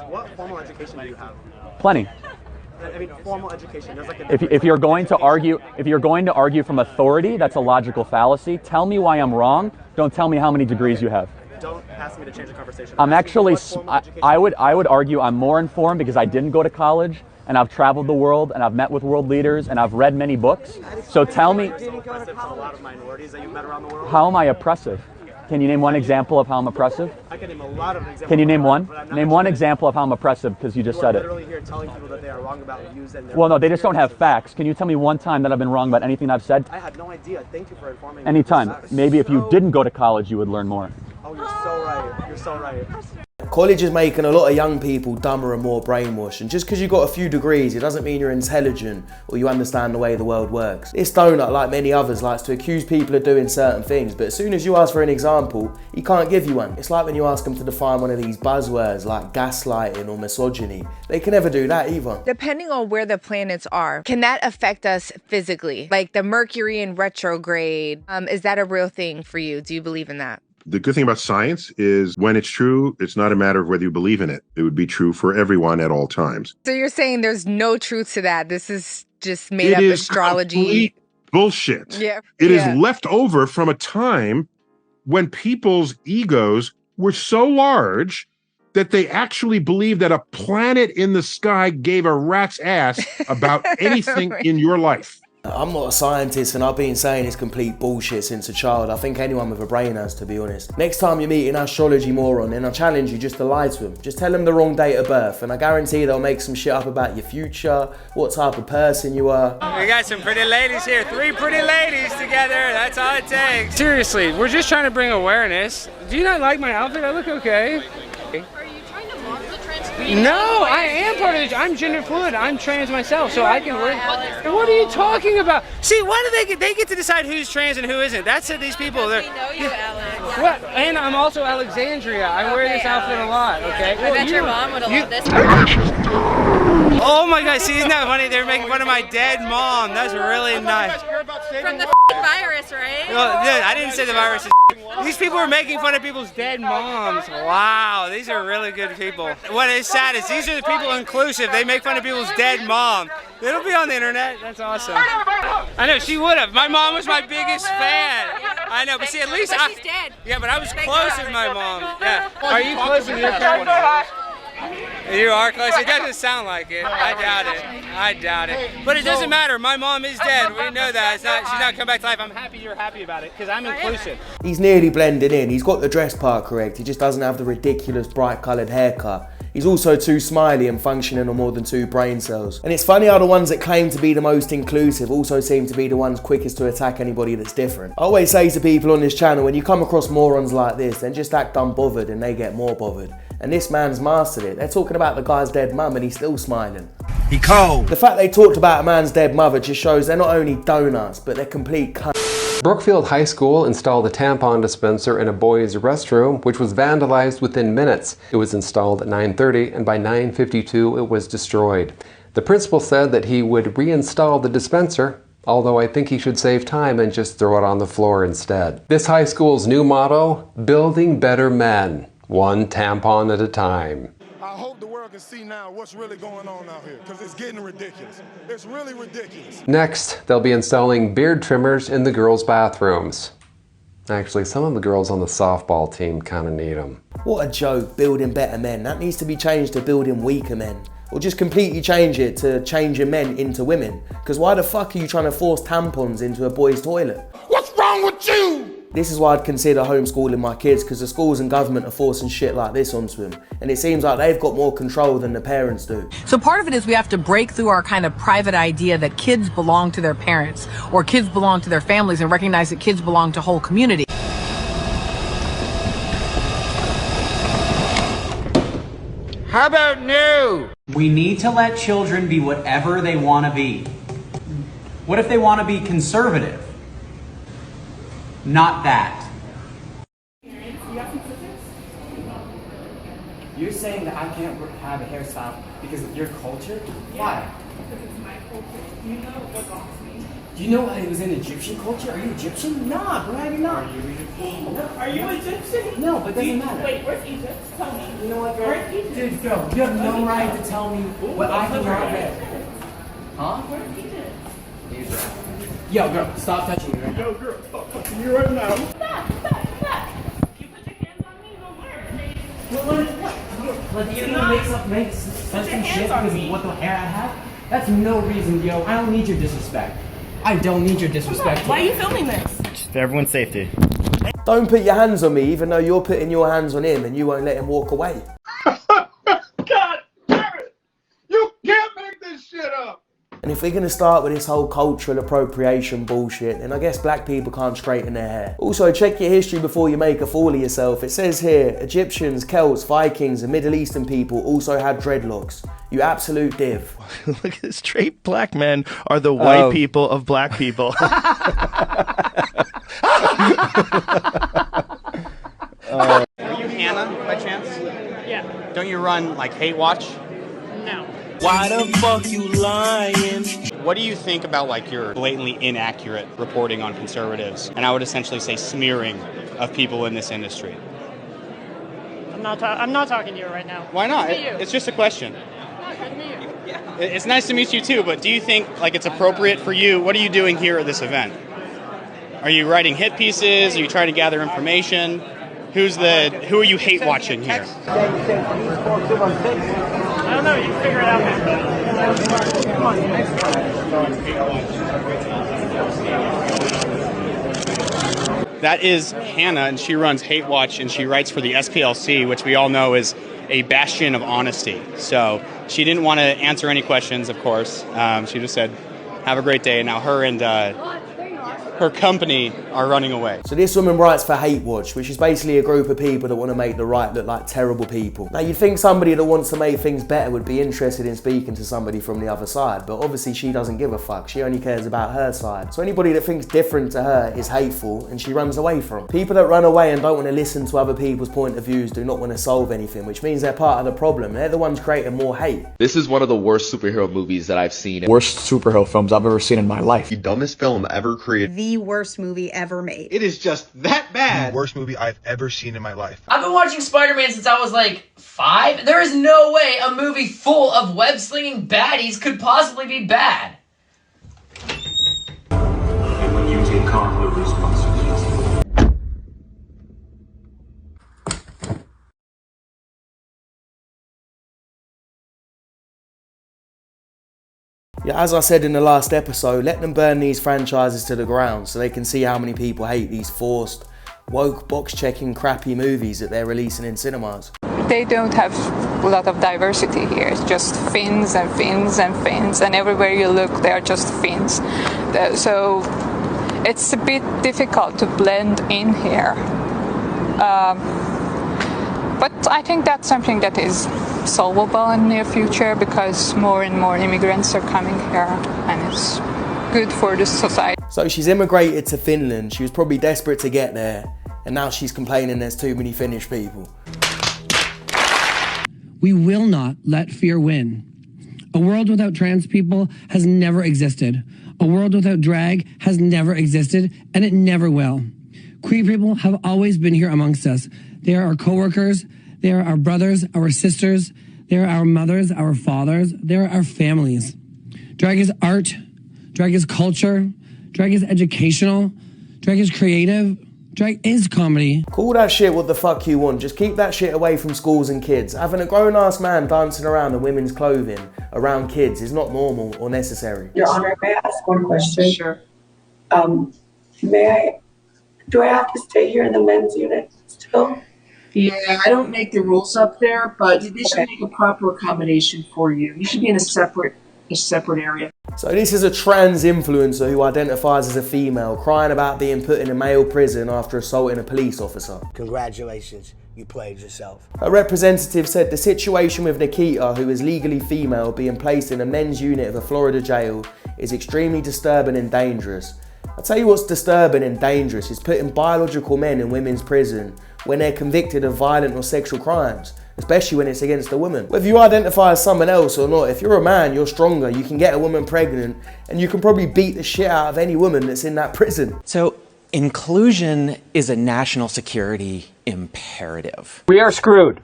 what formal education do you have? Plenty. I mean, formal education. There's like a If you're going to argue from authority, that's a logical fallacy. Tell me why I'm wrong. Don't tell me how many degrees you have. Don't ask me to change the conversation. I'm actually, I would argue I'm more informed because I didn't go to college, and I've traveled the world, and I've met with world leaders, and I've read many books. So tell me, Oppressive to a lot of minorities that you've met around the world. how am I oppressive? Can you name one example of how I'm oppressive? I can name a lot of examples. Can you name one? Name one example of how I'm oppressive, because you just said it. Literally here telling people that they are wrong about views and their... Well, no, they just don't have facts. Can you tell me one time that I've been wrong about anything I've said? I had no idea. Thank you for informing me. Anytime. Maybe if you didn't go to college, you would learn more. Oh, you're so right. You're so right. College is making a lot of young people dumber and more brainwashed, and just because you got a few degrees, it doesn't mean you're intelligent or you understand the way the world works. This donut, like many others, likes to accuse people of doing certain things, but as soon as you ask for an example, he can't give you one. It's like when you ask them to define one of these buzzwords like gaslighting or misogyny. They can never do that either. Depending on where the planets are, can that affect us physically? Like the Mercury in retrograde, is that a real thing for you? Do you believe in that? The good thing about science is when it's true, it's not a matter of whether you believe in it. It would be true for everyone at all times. So you're saying there's no truth to that. This is just made up astrology. Complete bullshit. Yeah. It is left over from a time when people's egos were so large that they actually believed that a planet in the sky gave a rat's ass about anything in your life. I'm not a scientist, and I've been saying it's complete bullshit since a child. I think anyone with a brain has, to be honest. Next time you meet an astrology moron, then I challenge you just to lie to them. Just tell them the wrong date of birth, and I guarantee they'll make some shit up about your future, what type of person you are. We got some pretty ladies here. 3 pretty ladies together. That's all it takes. Seriously, we're just trying to bring awareness. Do you not like my outfit? I look okay. No, I am part of it. I'm gender fluid. I'm trans myself, so I can wear. What are you talking about? See, why do they get to decide who's trans and who isn't? That's it. These people. We know you, Alex. What? And I'm also Alexandria. I wear this outfit a lot. Okay. I bet your mom would have loved this. Oh my God! See, isn't that funny? They're making fun of my dead mom. That's really nice. From the virus, right? Well, yeah, I didn't say the virus. These people are making fun of people's dead moms. Wow, these are really good people. What is sad is these are the people inclusive. They make fun of people's dead mom. It'll be on the internet. That's awesome. I know, she would have. My mom was my biggest fan. I know, but see, at least she's dead. Yeah, but I was close with my mom. Yeah. Are you close with your parents? You are close. It doesn't sound like it. I doubt it. I doubt it. But it doesn't matter. My mom is dead. We know that. She's not come back to life. I'm happy you're happy about it because I'm inclusive. He's nearly blended in. He's got the dress part correct. He just doesn't have the ridiculous bright coloured haircut. He's also too smiley and functioning on more than 2 brain cells. And it's funny how the ones that claim to be the most inclusive also seem to be the ones quickest to attack anybody that's different. I always say to people on this channel, when you come across morons like this, then just act unbothered and they get more bothered. And this man's mastered it. They're talking about the guy's dead mum and he's still smiling. He cold. The fact they talked about a man's dead mother just shows they're not only donuts, but they're complete cunts. Brookfield High School installed a tampon dispenser in a boys' restroom, which was vandalized within minutes. It was installed at 9:30, and by 9:52 it was destroyed. The principal said that he would reinstall the dispenser, although I think he should save time and just throw it on the floor instead. This high school's new motto, building better men, one tampon at a time. I hope the world can see now what's really going on out here, because it's getting ridiculous. It's really ridiculous. Next, they'll be installing beard trimmers in the girls' bathrooms. Actually, some of the girls on the softball team kind of need them. What a joke, building better men. That needs to be changed to building weaker men. Or just completely change it to changing men into women. Because why the fuck are you trying to force tampons into a boy's toilet? What's wrong with you? This is why I'd consider homeschooling my kids, because the schools and government are forcing shit like this onto them. And it seems like they've got more control than the parents do. So part of it is we have to break through our kind of private idea that kids belong to their parents or kids belong to their families and recognize that kids belong to whole community. How about no? We need to let children be whatever they want to be. What if they want to be conservative? Not that. You're saying that I can't have a hairstyle because of your culture? Why? Because it's my culture. You know what bothers me. Do you know it was in Egyptian culture? Are you Egyptian? Nah, bro, you're not. Are you Egyptian? No, but it doesn't matter. Wait, where's Egypt? Tell me. You know what, girl? Where's Egypt? Dude, girl, you have no right to tell me what I can not read. Huh? Where's Egypt? Yo, girl, stop touching me right now. Yo, girl, stop touching me right now. Stop. You put your hands on me, no word. Like, you're gonna make such some shit because of what the hair I have? That's no reason, yo. I don't need your disrespect. I don't need your disrespect. Why are you filming this? Just for everyone's safety. Don't put your hands on me, even though you're putting your hands on him and you won't let him walk away. God damn it! You can't make this shit up! And if we're going to start with this whole cultural appropriation bullshit, then I guess black people can't straighten their hair. Also, check your history before you make a fool of yourself. It says here, Egyptians, Celts, Vikings and Middle Eastern people also had dreadlocks. You absolute div. Look, straight black men are the white people of black people. Are you Hannah by chance? Yeah. Don't you run like Hate Watch? No. Why the fuck you lying? What do you think about like your blatantly inaccurate reporting on conservatives? And I would essentially say smearing of people in this industry. I'm not talking to you right now. Why not? Good to meet you. It's just a question. Good to meet you. It's nice to meet you too, but do you think like it's appropriate for you? What are you doing here at this event? Are you writing hit pieces? Are you trying to gather information? Who are you hate watching here? I don't know. You can figure it out, man. That is Hannah, and she runs Hate Watch, and she writes for the SPLC, which we all know is a bastion of honesty. So she didn't want to answer any questions, of course. She just said, have a great day. And now her and her company are running away. So this woman writes for Hate Watch, which is basically a group of people that want to make the right look like terrible people. Now you'd think somebody that wants to make things better would be interested in speaking to somebody from the other side, but obviously she doesn't give a fuck. She only cares about her side. So anybody that thinks different to her is hateful and she runs away from. People that run away and don't want to listen to other people's point of views do not want to solve anything, which means they're part of the problem. They're the ones creating more hate. This is one of the worst superhero movies that I've seen. Worst superhero films I've ever seen in my life. The dumbest film ever created. The worst movie ever made. It is just that bad. The worst movie I've ever seen in my life. I've been watching Spider-Man since I was like 5. There is no way a movie full of web-slinging baddies could possibly be bad. And when you take on the responsibility. Yeah, as I said in the last episode, let them burn these franchises to the ground so they can see how many people hate these forced, woke, box-checking, crappy movies that they're releasing in cinemas. They don't have a lot of diversity here. It's just Finns and Finns and Finns, and everywhere you look, they are just Finns. So it's a bit difficult to blend in here. But I think that's something that is solvable in the near future because more and more immigrants are coming here and it's good for the society. So she's immigrated to Finland, she was probably desperate to get there, and now she's complaining there's too many Finnish people. We will not let fear win. A world without trans people has never existed. A world without drag has never existed, and it never will. Queer people have always been here amongst us. They are our coworkers, they are our brothers, our sisters, they are our mothers, our fathers, they are our families. Drag is art, drag is culture, drag is educational, drag is creative, drag is comedy. Call that shit what the fuck you want, just keep that shit away from schools and kids. Having a grown-ass man dancing around in women's clothing around kids is not normal or necessary. Your Honor, may I ask one question? Sure. Do I have to stay here in the men's unit still? Yeah, I don't make the rules up there, but they should make a proper accommodation for you. You should be in a separate area. So this is a trans influencer who identifies as a female, crying about being put in a male prison after assaulting a police officer. Congratulations, you played yourself. Her representative said the situation with Nikita, who is legally female, being placed in a men's unit of a Florida jail is extremely disturbing and dangerous. I'll tell you what's disturbing and dangerous is putting biological men in women's prison when they're convicted of violent or sexual crimes. especially when it's against a woman. Whether you identify as someone else or not, if you're a man, you're stronger, you can get a woman pregnant, and you can probably beat the shit out of any woman that's in that prison. So, inclusion is a national security imperative. We are screwed.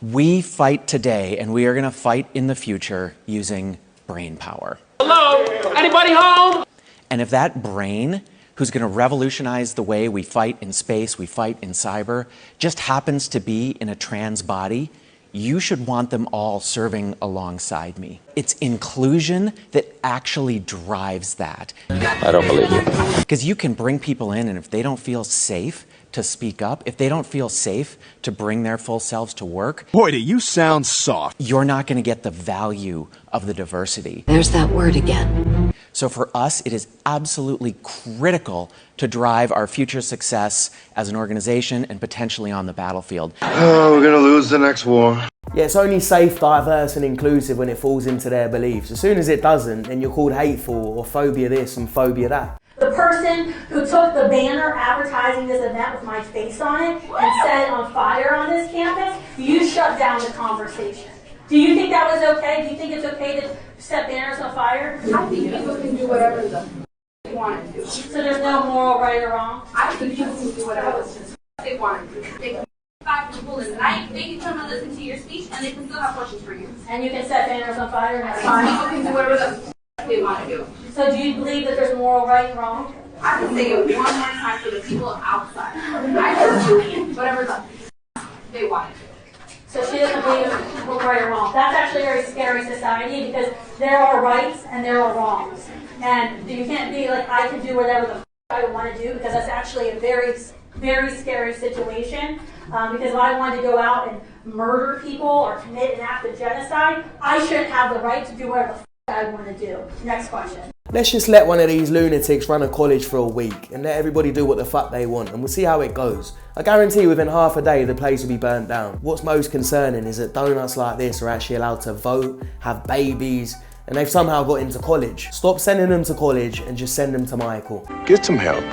We fight today, and we are going to fight in the future using brain power. Hello? Anybody home? And if that brain, who's going to revolutionize the way we fight in space, we fight in cyber, just happens to be in a trans body, you should want them all serving alongside me. It's inclusion that actually drives that. I don't believe you. Because you can bring people in, and if they don't feel safe to speak up, if they don't feel safe to bring their full selves to work, boy, do you sound soft. You're not going to get the value of the diversity. There's that word again. So for us, it is absolutely critical to drive our future success as an organization and potentially on the battlefield. Oh, we're gonna lose the next war. Yeah, it's only safe, diverse and inclusive when it falls into their beliefs. As soon as it doesn't, then you're called hateful or phobia this and phobia that. The person who took the banner advertising this event with my face on it and set it on fire on this campus, you shut down the conversation. Do you think that was okay? Do you think it's okay to set banners on fire? I think people can do whatever they want to do. So there's no moral right or wrong? I think people can do whatever they want to do. They can 5 people in the night, they can come and listen to your speech, and they can still have questions for you. And you can set banners on fire? That's fine. People can do whatever they want to do. So do you believe that there's moral right and wrong? I can say it one more time for the people outside. I can do whatever they want to do. So she doesn't believe we're right or wrong. That's actually a very scary society because there are rights and there are wrongs. And you can't be like, I can do whatever the I want to do, because that's actually a very, very scary situation. Because if I wanted to go out and murder people or commit an act of genocide, I shouldn't have the right to do whatever the I want to do. Next question. Let's just let one of these lunatics run a college for a week and let everybody do what the fuck they want, and we'll see how it goes. I guarantee within half a day the place will be burnt down. What's most concerning is that donuts like this are actually allowed to vote, have babies, and they've somehow got into college. Stop sending them to college and just send them to Michael. Get some help.